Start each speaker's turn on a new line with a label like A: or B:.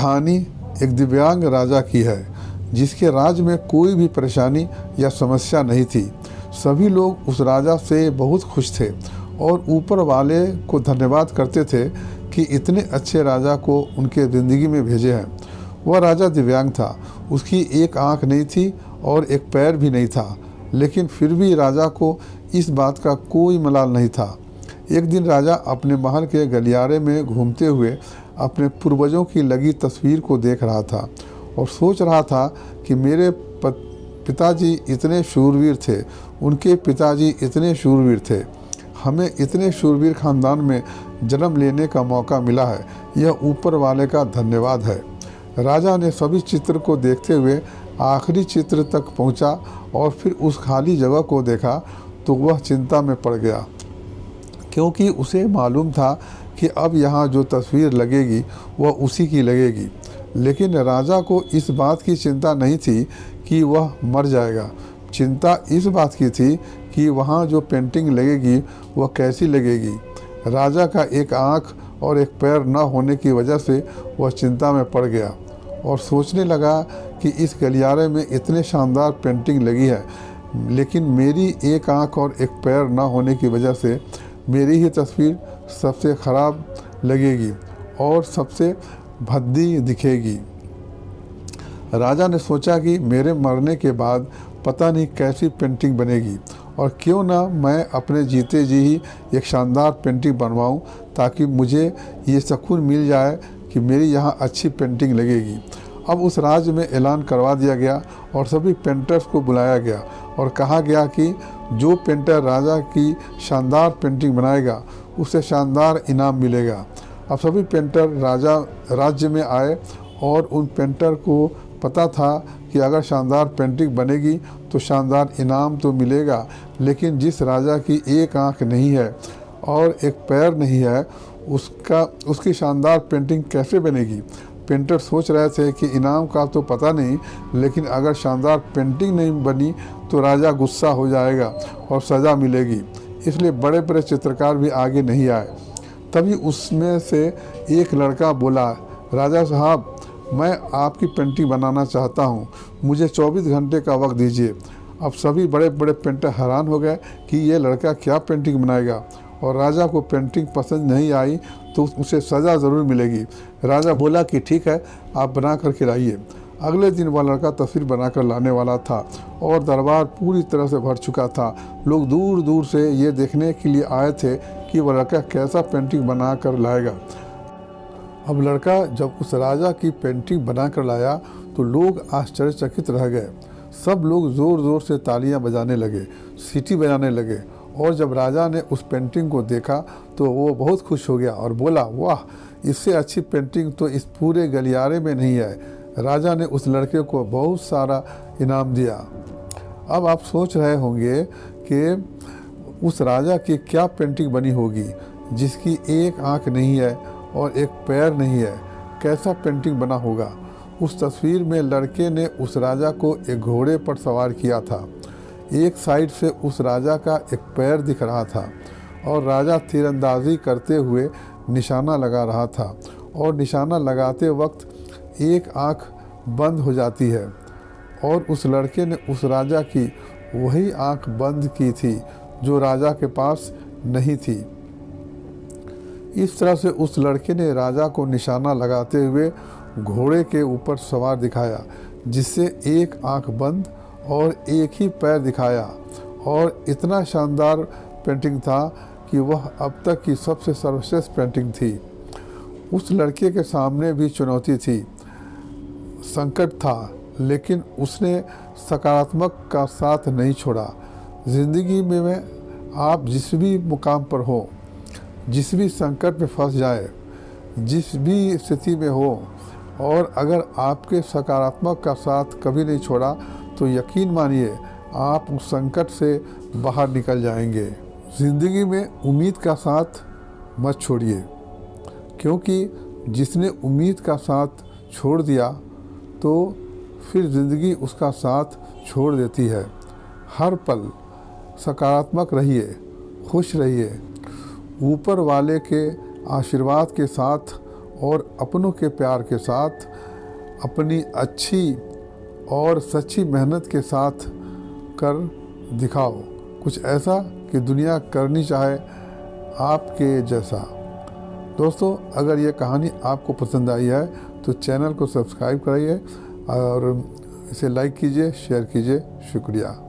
A: कहानी एक दिव्यांग राजा की है जिसके राज्य में कोई भी परेशानी या समस्या नहीं थी। सभी लोग उस राजा से बहुत खुश थे और ऊपर वाले को धन्यवाद करते थे कि इतने अच्छे राजा को उनके ज़िंदगी में भेजे हैं। वह राजा दिव्यांग था, उसकी एक आंख नहीं थी और एक पैर भी नहीं था, लेकिन फिर भी राजा को इस बात का कोई मलाल नहीं था। एक दिन राजा अपने महल के गलियारे में घूमते हुए अपने पूर्वजों की लगी तस्वीर को देख रहा था और सोच रहा था कि मेरे पिताजी इतने शूरवीर थे, उनके पिताजी इतने शूरवीर थे, हमें इतने शूरवीर खानदान में जन्म लेने का मौका मिला है, यह ऊपर वाले का धन्यवाद है। राजा ने सभी चित्र को देखते हुए आखिरी चित्र तक पहुंचा और फिर उस खाली जगह को देखा तो वह चिंता में पड़ गया, क्योंकि उसे मालूम था कि अब यहाँ जो तस्वीर लगेगी वह उसी की लगेगी। लेकिन राजा को इस बात की चिंता नहीं थी कि वह मर जाएगा। चिंता इस बात की थी कि वहाँ जो पेंटिंग लगेगी वह कैसी लगेगी। राजा का एक आँख और एक पैर न होने की वजह से वह चिंता में पड़ गया और सोचने लगा कि इस गलियारे में इतने शानदार पेंटिंग लगी है, लेकिन मेरी एक आँख और एक पैर न होने की वजह से मेरी ही तस्वीर सबसे ख़राब लगेगी और सबसे भद्दी दिखेगी। राजा ने सोचा कि मेरे मरने के बाद पता नहीं कैसी पेंटिंग बनेगी और क्यों ना मैं अपने जीते जी ही एक शानदार पेंटिंग बनवाऊं, ताकि मुझे ये सुकून मिल जाए कि मेरी यहाँ अच्छी पेंटिंग लगेगी। अब उस राज्य में ऐलान करवा दिया गया और सभी पेंटर्स को बुलाया गया और कहा गया कि जो पेंटर राजा की शानदार पेंटिंग बनाएगा उसे शानदार इनाम मिलेगा। अब सभी पेंटर राज्य में आए और उन पेंटर को पता था कि अगर शानदार पेंटिंग बनेगी तो शानदार इनाम तो मिलेगा, लेकिन जिस राजा की एक आंख नहीं है और एक पैर नहीं है उसकी शानदार पेंटिंग कैसे बनेगी। पेंटर सोच रहे थे कि इनाम का तो पता नहीं, लेकिन अगर शानदार पेंटिंग नहीं बनी तो राजा गुस्सा हो जाएगा और सज़ा मिलेगी, इसलिए बड़े बड़े चित्रकार भी आगे नहीं आए। तभी उसमें से एक लड़का बोला, राजा साहब, मैं आपकी पेंटिंग बनाना चाहता हूँ, मुझे 24 घंटे का वक्त दीजिए। अब सभी बड़े बड़े पेंटर हैरान हो गए कि ये लड़का क्या पेंटिंग बनाएगा, और राजा को पेंटिंग पसंद नहीं आई तो उसे सज़ा ज़रूर मिलेगी। राजा बोला कि ठीक है, आप बना कर के लाइए। अगले दिन वह लड़का तस्वीर बनाकर लाने वाला था और दरबार पूरी तरह से भर चुका था। लोग दूर दूर से ये देखने के लिए आए थे कि वह लड़का कैसा पेंटिंग बना कर लाएगा। अब लड़का जब उस राजा की पेंटिंग बना कर लाया तो लोग आश्चर्यचकित रह गए। सब लोग ज़ोर ज़ोर से तालियां बजाने लगे, सीटी बजाने लगे, और जब राजा ने उस पेंटिंग को देखा तो वो बहुत खुश हो गया और बोला, वाह, इससे अच्छी पेंटिंग तो इस पूरे गलियारे में नहीं है। राजा ने उस लड़के को बहुत सारा इनाम दिया। अब आप सोच रहे होंगे कि उस राजा की क्या पेंटिंग बनी होगी जिसकी एक आंख नहीं है और एक पैर नहीं है, कैसा पेंटिंग बना होगा। उस तस्वीर में लड़के ने उस राजा को एक घोड़े पर सवार किया था। एक साइड से उस राजा का एक पैर दिख रहा था और राजा तीरंदाजी करते हुए निशाना लगा रहा था, और निशाना लगाते वक्त एक आंख बंद हो जाती है, और उस लड़के ने उस राजा की वही आंख बंद की थी जो राजा के पास नहीं थी। इस तरह से उस लड़के ने राजा को निशाना लगाते हुए घोड़े के ऊपर सवार दिखाया, जिससे एक आंख बंद और एक ही पैर दिखाया, और इतना शानदार पेंटिंग था कि वह अब तक की सबसे सर्वश्रेष्ठ पेंटिंग थी। उस लड़के के सामने भी चुनौती थी, संकट था, लेकिन उसने सकारात्मक का साथ नहीं छोड़ा। ज़िंदगी में आप जिस भी मुकाम पर हो, जिस भी संकट में फंस जाए, जिस भी स्थिति में हो, और अगर आपके सकारात्मक का साथ कभी नहीं छोड़ा तो यकीन मानिए आप उस संकट से बाहर निकल जाएंगे। ज़िंदगी में उम्मीद का साथ मत छोड़िए, क्योंकि जिसने उम्मीद का साथ छोड़ दिया तो फिर ज़िंदगी उसका साथ छोड़ देती है। हर पल सकारात्मक रहिए, खुश रहिए, ऊपर वाले के आशीर्वाद के साथ और अपनों के प्यार के साथ अपनी अच्छी और सच्ची मेहनत के साथ कर दिखाओ कुछ ऐसा कि दुनिया करनी चाहे आपके जैसा। दोस्तों, अगर ये कहानी आपको पसंद आई है तो चैनल को सब्सक्राइब करिए और इसे लाइक कीजिए, शेयर कीजिए। शुक्रिया।